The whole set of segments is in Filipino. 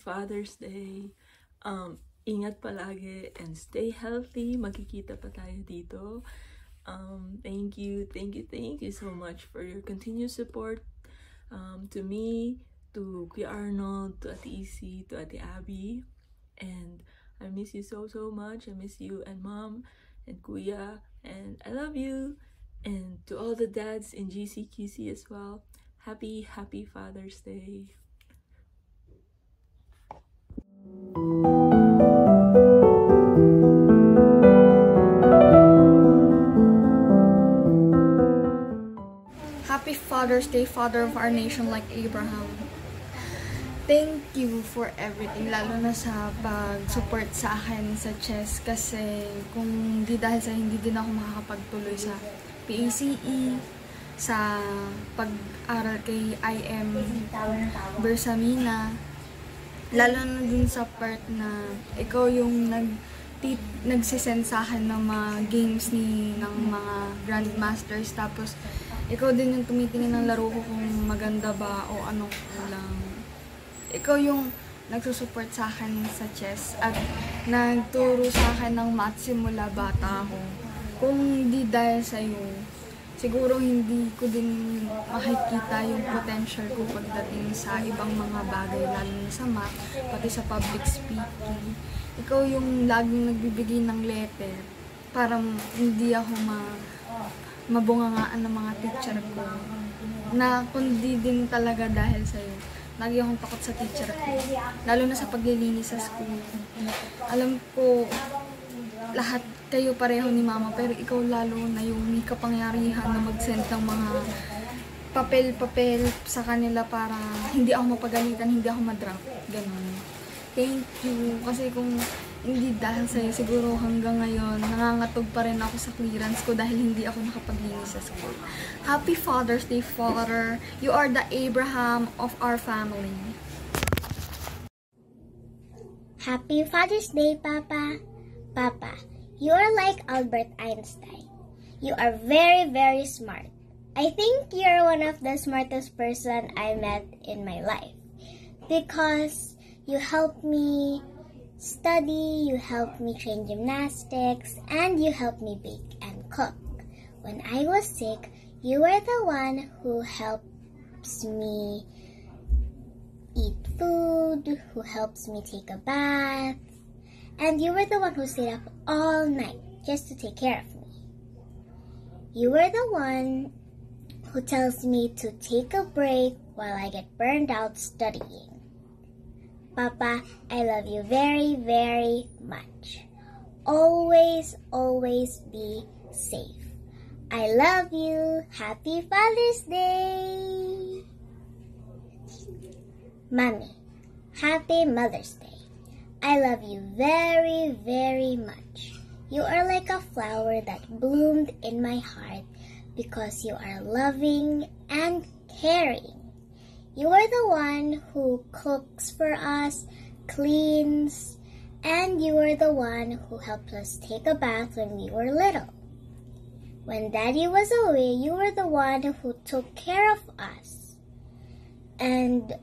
Father's Day. Ingat palagi and stay healthy. Magkikita pa tayo dito. Thank you so much for your continued support to me, to Kuya Arnold, to Ate Isi, to Ate Abby. And I miss you so much. I miss you and Mom and Kuya, and I love you. And to all the dads in GCQC as well, happy Father's Day. Happy Father's Day, Father of our nation like Abraham. Thank you for everything, lalo na sa pag-support sa akin sa chess, kasi kung di dahil sa hindi din ako makakapagtuloy sa PACE, sa pag-aral kay IM Bersamina, lalo na dun sa part na ikaw yung nagsisend sa akin ng mga games ng mga grandmasters, tapos ikaw din yung tumitingin ng laro ko kung maganda ba o anong kulang. Ikaw yung nagsusupport sa akin sa chess at nagturo sa akin ng math simula bata ako. Kung di dahil sa'yo, siguro hindi ko din makikita yung potential ko pagdating sa ibang mga bagay, lalo na sa math, pati sa public speaking. Ikaw yung laging nagbibigay ng letter para hindi ako mabungangaan ng mga teacher ko. Na kundi din talaga dahil sa'yo, lagi akong takot sa teacher ko. Lalo na sa paglilinis sa school. Alam ko, lahat kayo pareho ni Mama, pero ikaw lalo na yung may kapangyarihan na mag-send ng mga papel sa kanila para hindi ako mapagalitan, hindi ako ma-drop. Ganun. Thank you. Kasi kung hindi dahil sa'yo, siguro hanggang ngayon, nangangatog pa rin ako sa clearance ko dahil hindi ako nakapaglinis sa school. Happy Father's Day, Father. You are the Abraham of our family. Happy Father's Day, Papa. Papa, you are like Albert Einstein. You are very smart. I think you're one of the smartest person I met in my life because you helped me study, you helped me train gymnastics, and you helped me bake and cook. When I was sick, you were the one who helps me eat food, who helps me take a bath, and you were the one who stayed up all night just to take care of me. You were the one who tells me to take a break while I get burned out studying. Papa, I love you very much. Always be safe. I love you. Happy Father's Day. Mommy, happy Mother's Day. I love you very much. You are like a flower that bloomed in my heart because you are loving and caring. You are the one who cooks for us, cleans, and you are the one who helped us take a bath when we were little. When Daddy was away, you were the one who took care of us. And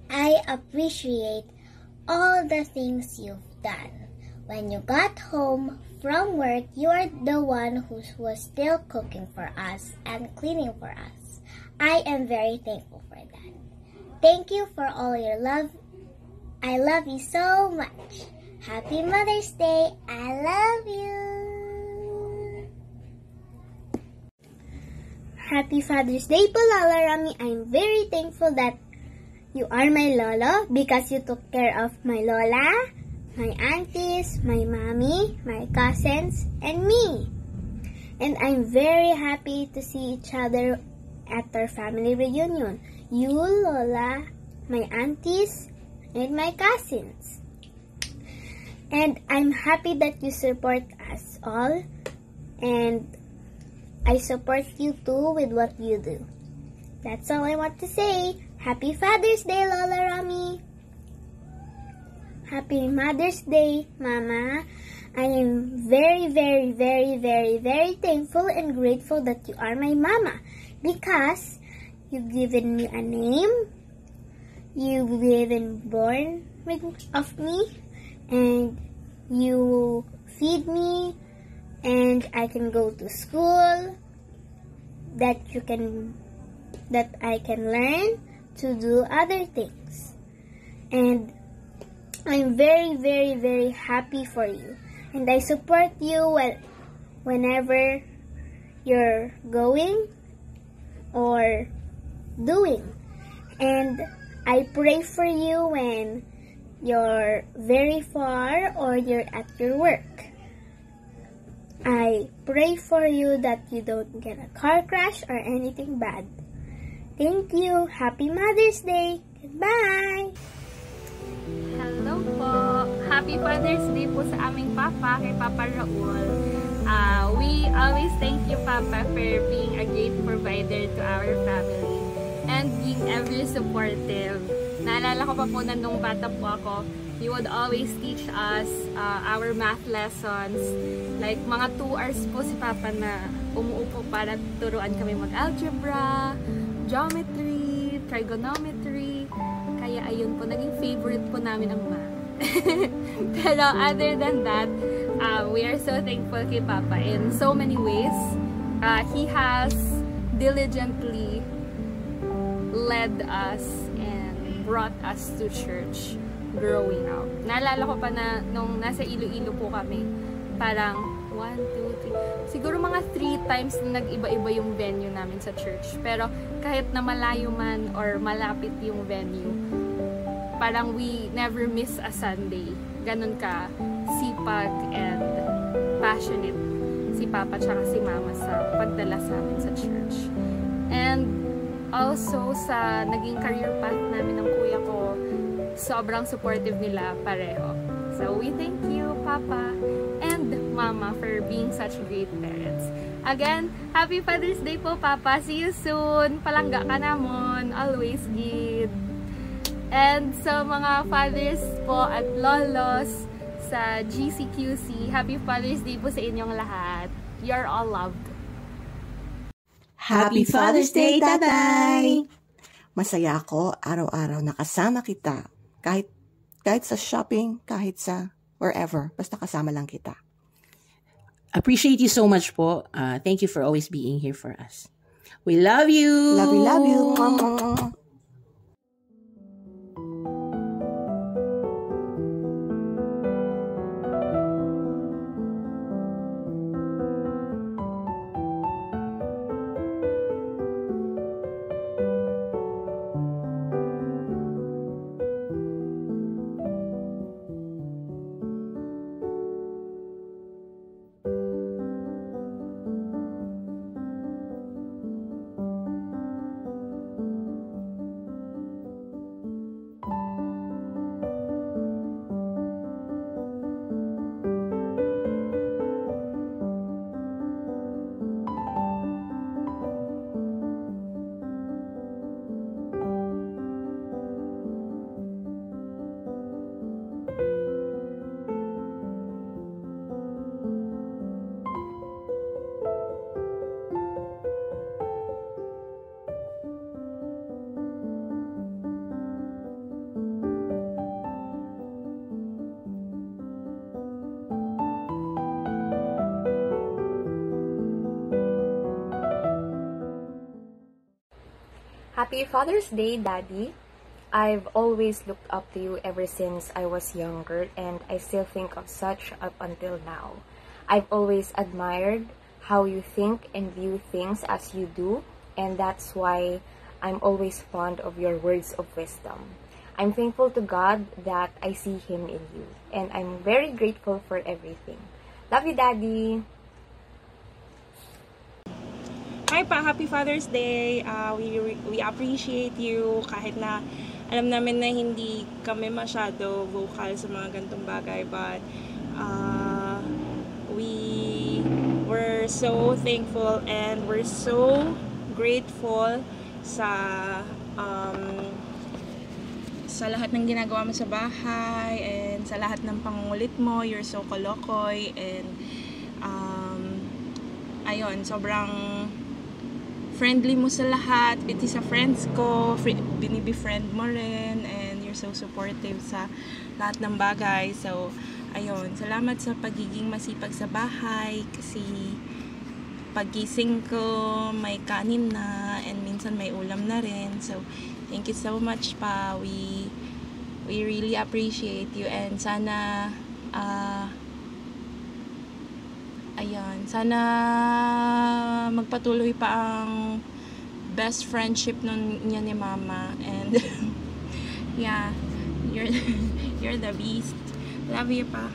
I appreciate all the things you've done. When you got home from work, you are the one who was still cooking for us and cleaning for us. I am very thankful for that. Thank you for all your love. I love you so much. Happy Mother's Day. I love you. Happy Father's Day po, Lola Rami. I'm very thankful that you are my Lolo because you took care of my Lola, my aunties, my mommy, my cousins, and me. And I'm very happy to see each other at our family reunion. You, Lola, my aunties, and my cousins. And I'm happy that you support us all. And I support you too with what you do. That's all I want to say. Happy Father's Day, Lola Rami. Happy Mother's Day, Mama. I am very thankful and grateful that you are my mama because you've given me a name, you didn't born of me, and you feed me, and I can go to school, that I can learn to do other things. And I'm very, very, very happy for you. And I support you whenever you're going or doing. And I pray for you when you're very far or you're at your work. I pray for you that you don't get a car crash or anything bad. Thank you. Happy Mother's Day. Goodbye. Hello po. Happy Father's Day po sa aming papa, kay Papa Raul. We always thank you, Papa, for being a great provider to our family and being ever supportive. Naalala ko pa po na nung bata po ako, he would always teach us our math lessons. Like, mga 2 hours po si Papa na umuupo para turuan kami mag-algebra, geometry, trigonometry. Kaya ayun po, naging favorite po namin ang math. Pero other than that, we are so thankful kay Papa in so many ways. He has diligently led us and brought us to church growing up. Naalala ko pa na nung nasa Iloilo po kami, parang 1, 2, 3, siguro mga 3 times na nag-iba-iba yung venue namin sa church. Pero kahit na malayo man or malapit yung venue, parang we never miss a Sunday. Ganun ka sipag and passionate si Papa tsaka si Mama sa pagdala sa amin sa church. And also sa naging career path namin ng kuya ko, sobrang supportive nila pareho. So we thank you, Papa and Mama, for being such great parents. Again, Happy Father's Day po, Papa. See you soon. Palangga ka namon. Always good. And sa mga fathers po at lolos sa GCQC, Happy Father's Day po sa inyong lahat. You're all loved. Happy Father's Day, Tatay! Masaya ako araw-araw nakasama kita. Kahit sa shopping, kahit sa wherever, basta kasama lang kita. Appreciate you so much po. Thank you for always being here for us. We love you! Love you, love you! Mwah. Happy Father's Day, Daddy. I've always looked up to you ever since I was younger, and I still think of such up until now. I've always admired how you think and view things as you do, and that's why I'm always fond of your words of wisdom. I'm thankful to God that I see Him in you, and I'm very grateful for everything. Love you, Daddy. Hi pa, Happy Father's Day. We appreciate you kahit na alam namin na hindi kami masyado vocal sa mga ganitong bagay, but we were so thankful and we're so grateful sa lahat ng ginagawa mo sa bahay and sa lahat ng pangungulit mo. You're so kolokoy, and ayun, sobrang friendly mo sa lahat, pati sa friends ko, binibefriend mo rin, and you're so supportive sa lahat ng bagay. So, ayun, salamat sa pagiging masipag sa bahay, kasi pagising ko, may kanin na, and minsan may ulam na rin. So, thank you so much pa. We really appreciate you, and sana ayun, sana magpatuloy pa ang best friendship niya ni Mama, and yeah, you're the beast. Love you pa.